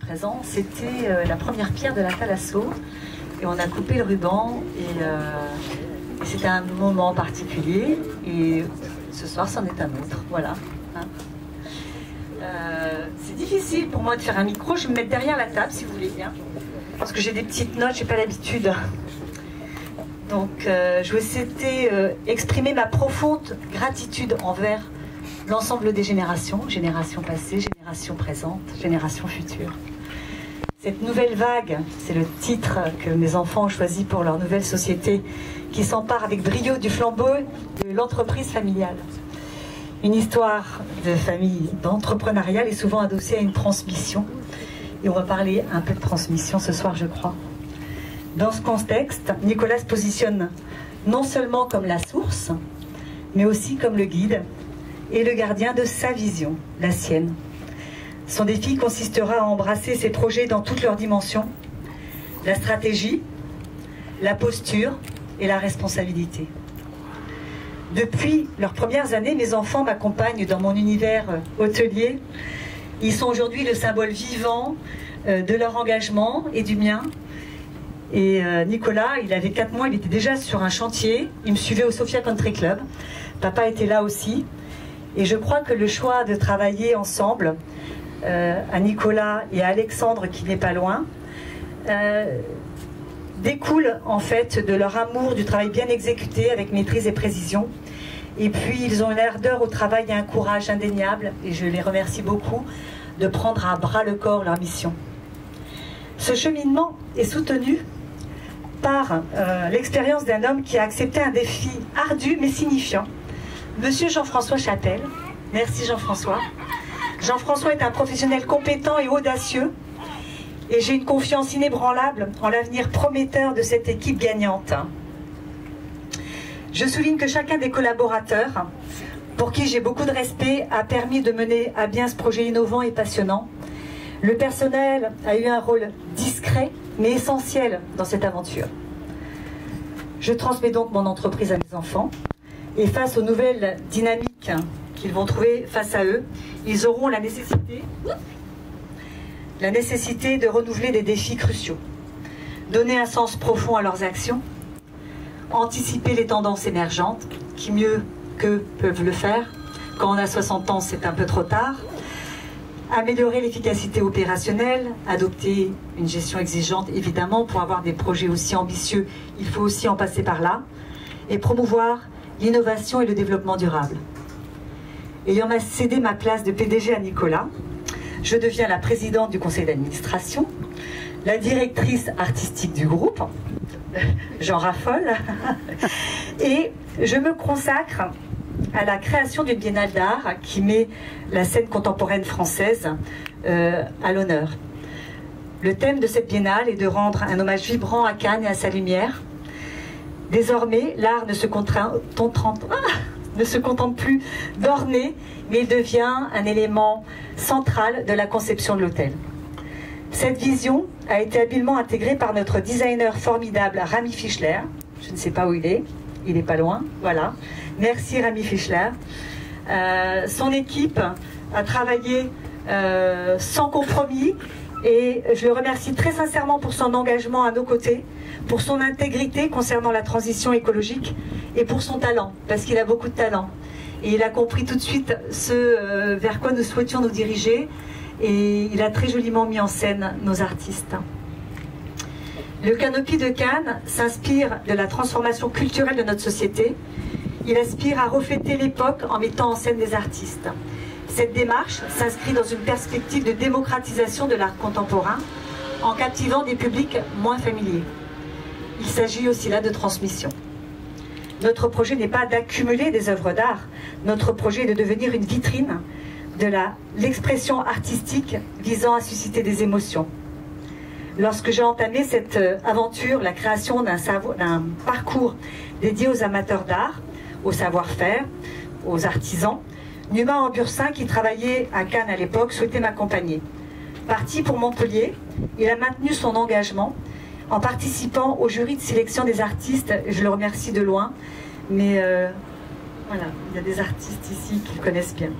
présent, c'était la première pierre de la Thalasso. Et on a coupé le ruban et c'était un moment particulier. Et ce soir, c'en est un autre. Voilà. Hein. C'est difficile pour moi de faire un micro. Je vais me mettre derrière la table, si vous voulez bien. Parce que j'ai des petites notes, je n'ai pas l'habitude. Donc, je vais essayer exprimer ma profonde gratitude envers l'ensemble des générations, génération passée, génération présente, génération future. Cette nouvelle vague, c'est le titre que mes enfants ont choisi pour leur nouvelle société, qui s'empare avec brio du flambeau de l'entreprise familiale. Une histoire de famille, d'entrepreneuriat est souvent adossée à une transmission. Et on va parler un peu de transmission ce soir, je crois. Dans ce contexte, Nicolas se positionne non seulement comme la source, mais aussi comme le guide et le gardien de sa vision, la sienne. Son défi consistera à embrasser ses projets dans toutes leurs dimensions, la stratégie, la posture et la responsabilité. Depuis leurs premières années, mes enfants m'accompagnent dans mon univers hôtelier. Ils sont aujourd'hui le symbole vivant de leur engagement et du mien. Et Nicolas, il avait 4 mois, il était déjà sur un chantier. Il me suivait au Sophia Country Club. Papa était là aussi. Et je crois que le choix de travailler ensemble, à Nicolas et à Alexandre, qui n'est pas loin, découle en fait de leur amour du travail bien exécuté avec maîtrise et précision. Et puis ils ont une ardeur au travail et un courage indéniable, et je les remercie beaucoup de prendre à bras le corps leur mission. Ce cheminement est soutenu par l'expérience d'un homme qui a accepté un défi ardu mais signifiant. Monsieur Jean-François Chapelle. Merci Jean-François. Jean-François est un professionnel compétent et audacieux, et j'ai une confiance inébranlable en l'avenir prometteur de cette équipe gagnante. Je souligne que chacun des collaborateurs, pour qui j'ai beaucoup de respect, a permis de mener à bien ce projet innovant et passionnant. Le personnel a eu un rôle discret mais essentiel dans cette aventure. Je transmets donc mon entreprise à mes enfants, et face aux nouvelles dynamiques qu'ils vont trouver face à eux, ils auront la nécessité de renouveler des défis cruciaux, donner un sens profond à leurs actions, anticiper les tendances émergentes, qui mieux qu'eux peuvent le faire. Quand on a 60 ans, c'est un peu trop tard. Améliorer l'efficacité opérationnelle, adopter une gestion exigeante, évidemment, pour avoir des projets aussi ambitieux, il faut aussi en passer par là, et promouvoir l'innovation et le développement durable. Ayant cédé ma place de PDG à Nicolas, je deviens la présidente du conseil d'administration, la directrice artistique du groupe, j'en raffole, et je me consacre à la création d'une biennale d'art qui met la scène contemporaine française à l'honneur. Le thème de cette biennale est de rendre un hommage vibrant à Cannes et à sa lumière. Désormais, l'art ne se contente plus d'orner, mais il devient un élément central de la conception de l'hôtel. Cette vision a été habilement intégrée par notre designer formidable Rami Fischler. Je ne sais pas où il est pas loin, voilà. Merci Rami Fischler. Son équipe a travaillé sans compromis, et je le remercie très sincèrement pour son engagement à nos côtés, pour son intégrité concernant la transition écologique et pour son talent, parce qu'il a beaucoup de talent. Et il a compris tout de suite ce vers quoi nous souhaitions nous diriger, et il a très joliment mis en scène nos artistes. Le Canopy de Cannes s'inspire de la transformation culturelle de notre société. Il aspire à refléter l'époque en mettant en scène des artistes. Cette démarche s'inscrit dans une perspective de démocratisation de l'art contemporain en captivant des publics moins familiers. Il s'agit aussi là de transmission. Notre projet n'est pas d'accumuler des œuvres d'art. Notre projet est de devenir une vitrine de l'expression artistique visant à susciter des émotions. Lorsque j'ai entamé cette aventure, la création d'un parcours dédié aux amateurs d'art, au savoir-faire, aux artisans, Numa Ambursin, qui travaillait à Cannes à l'époque, souhaitait m'accompagner. Parti pour Montpellier, il a maintenu son engagement en participant au jury de sélection des artistes. Je le remercie de loin, mais voilà, il y a des artistes ici qui le connaissent bien.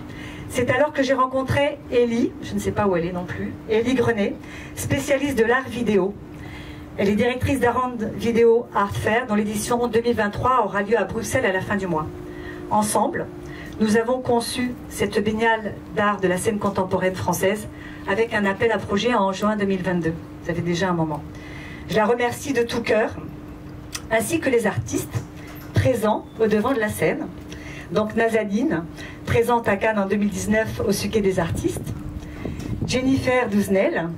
C'est alors que j'ai rencontré Élie, je ne sais pas où elle est non plus, Élie Grenet, spécialiste de l'art vidéo. Elle est directrice d'Around Video Art Fair, dont l'édition 2023 aura lieu à Bruxelles à la fin du mois. Ensemble, nous avons conçu cette biennale d'art de la scène contemporaine française avec un appel à projet en juin 2022. Ça fait déjà un moment. Je la remercie de tout cœur, ainsi que les artistes présents au devant de la scène. Donc Nazadine, présente à Cannes en 2019 au Suquet des artistes. Jennifer Douzenel,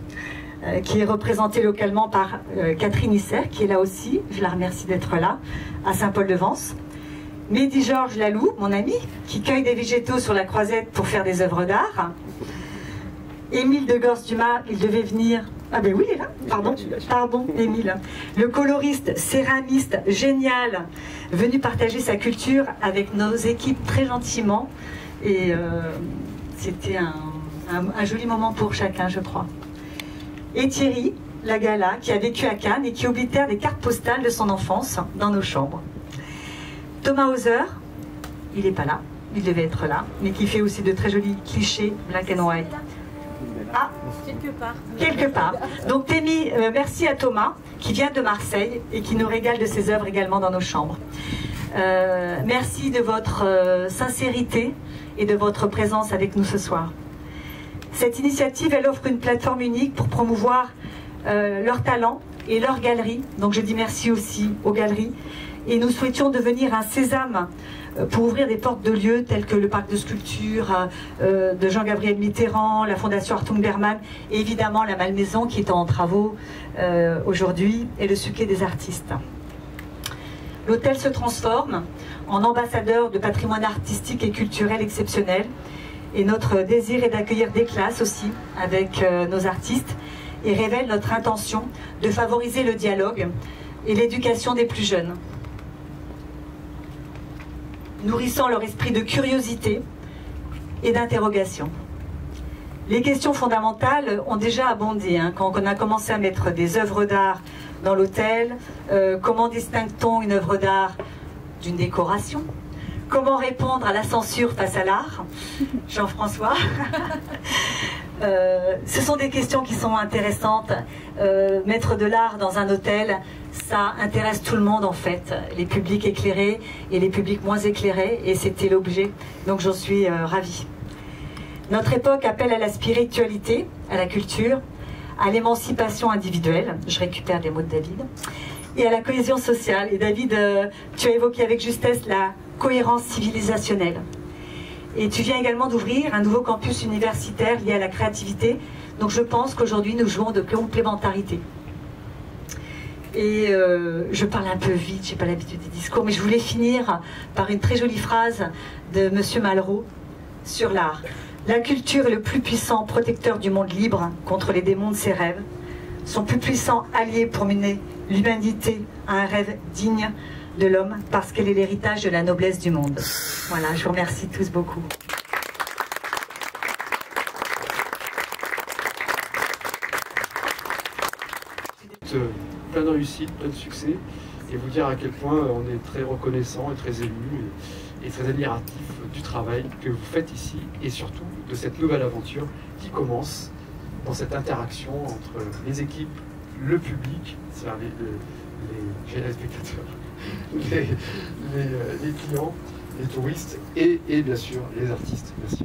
qui est représentée localement par Catherine Isser, qui est là aussi, je la remercie d'être là, à Saint-Paul-de-Vence. Mehdi Georges Lalou, mon ami, qui cueille des végétaux sur la Croisette pour faire des œuvres d'art. Émile de Gorce-Dumas, il devait venir... Ah ben oui, il est là, pardon, Émile. Le coloriste, céramiste, génial, venu partager sa culture avec nos équipes très gentiment. Et c'était un joli moment pour chacun, je crois. Et Thierry Lagala, qui a vécu à Cannes et qui oblitère des cartes postales de son enfance dans nos chambres. Thomas Hauser, il n'est pas là, il devait être là, mais qui fait aussi de très jolis clichés black and white. Ah, quelque part. Donc Témi, merci à Thomas, qui vient de Marseille et qui nous régale de ses œuvres également dans nos chambres. Merci de votre sincérité et de votre présence avec nous ce soir. Cette initiative, elle offre une plateforme unique pour promouvoir leurs talents et leurs galeries. Donc je dis merci aussi aux galeries. Et nous souhaitions devenir un sésame pour ouvrir des portes de lieux tels que le parc de sculpture de Jean-Gabriel Mitterrand, la Fondation Artung Berman et évidemment la Malmaison qui est en travaux aujourd'hui et le Suquet des artistes. L'hôtel se transforme en ambassadeur de patrimoine artistique et culturel exceptionnel et notre désir est d'accueillir des classes aussi avec nos artistes et révèle notre intention de favoriser le dialogue et l'éducation des plus jeunes, nourrissant leur esprit de curiosité et d'interrogation. Les questions fondamentales ont déjà abondé quand on a commencé à mettre des œuvres d'art dans l'hôtel. Comment distingue-t-on une œuvre d'art d'une décoration? Comment répondre à la censure face à l'art? Jean-François. Ce sont des questions qui sont intéressantes. Mettre de l'art dans un hôtel, ça intéresse tout le monde en fait, les publics éclairés et les publics moins éclairés, et c'était l'objet, donc j'en suis ravie. Notre époque appelle à la spiritualité, à la culture, à l'émancipation individuelle, je récupère les mots de David, et à la cohésion sociale. Et David, tu as évoqué avec justesse la cohérence civilisationnelle. Et tu viens également d'ouvrir un nouveau campus universitaire lié à la créativité, donc je pense qu'aujourd'hui nous jouons de complémentarité. Et je parle un peu vite, j'ai pas l'habitude des discours, mais je voulais finir par une très jolie phrase de Monsieur Malraux sur l'art. La culture est le plus puissant protecteur du monde libre contre les démons de ses rêves, son plus puissant allié pour mener l'humanité à un rêve digne de l'homme, parce qu'elle est l'héritage de la noblesse du monde. Voilà, je vous remercie tous beaucoup. Plein de réussite, plein de succès, et vous dire à quel point on est très reconnaissant et très ému et très admiratif du travail que vous faites ici, et surtout de cette nouvelle aventure qui commence dans cette interaction entre les équipes, le public, c'est-à-dire les spectateurs, les clients, les touristes et bien sûr les artistes. Merci.